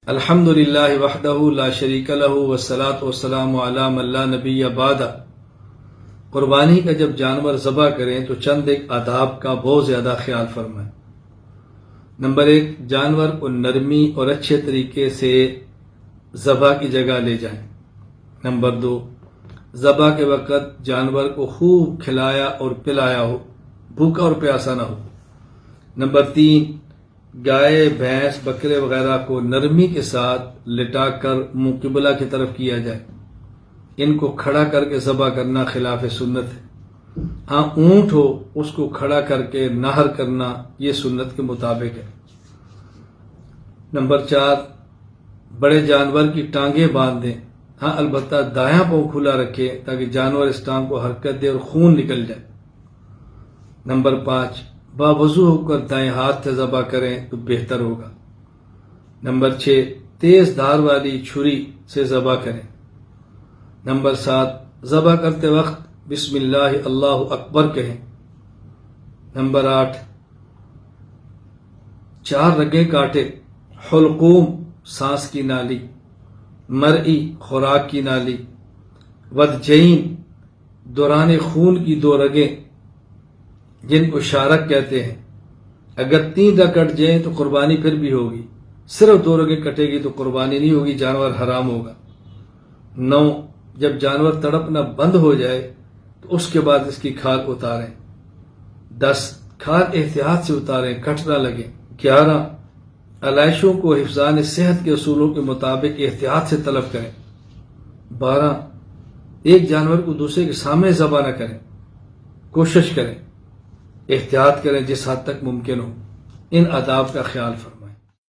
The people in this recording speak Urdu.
الحمدللہ وحدہ لا شریک لہ والصلاۃ والسلام علی من لا نبی بعدہ۔ قربانی کا جب جانور ذبح کریں تو چند ایک آداب کا بہت زیادہ خیال فرمائیں۔ نمبر 1، جانور کو نرمی اور اچھے طریقے سے ذبح کی جگہ لے جائیں۔ نمبر 2، ذبح کے وقت جانور کو خوب کھلایا اور پلایا ہو، بھوکا اور پیاسا نہ ہو۔ نمبر 3، گائے، بھینس، بکرے وغیرہ کو نرمی کے ساتھ لٹا کر منہ قبلہ کی طرف کیا جائے۔ ان کو کھڑا کر کے ذبح کرنا خلاف سنت ہے۔ ہاں، اونٹ ہو اس کو کھڑا کر کے نہر کرنا یہ سنت کے مطابق ہے۔ نمبر 4، بڑے جانور کی ٹانگیں باندھ دیں۔ ہاں، البتہ دایاں پاؤں کھلا رکھے تاکہ جانور اس ٹانگ کو حرکت دے اور خون نکل جائے۔ نمبر 5، باوضو ہو کر دائیں ہاتھ سے ذبح کریں تو بہتر ہوگا۔ نمبر 6، تیز دھار والی چھری سے ذبح کریں۔ نمبر 7، ذبح کرتے وقت بسم اللہ اللہ اکبر کہیں۔ نمبر 8، 4 رگیں کاٹے، حلقوم سانس کی نالی، مرئی خوراک کی نالی، ودجین دوران خون کی 2 رگیں جن کو شارک کہتے ہیں۔ اگر 3 رگ کٹ جائیں تو قربانی پھر بھی ہوگی، صرف 2 رگیں کٹے گی تو قربانی نہیں ہوگی، جانور حرام ہوگا۔ 9، جب جانور تڑپنا بند ہو جائے تو اس کے بعد اس کی کھال اتاریں۔ 10، کھال احتیاط سے اتاریں، کٹ نہ لگے۔ 11، علائشوں کو حفظان صحت کے اصولوں کے مطابق احتیاط سے طلب کریں۔ 12، ایک جانور کو دوسرے کے سامنے ذبح نہ کریں، کوشش کریں، احتیاط کریں جس حد تک ممکن ہو۔ ان آداب کا خیال فرمائیں۔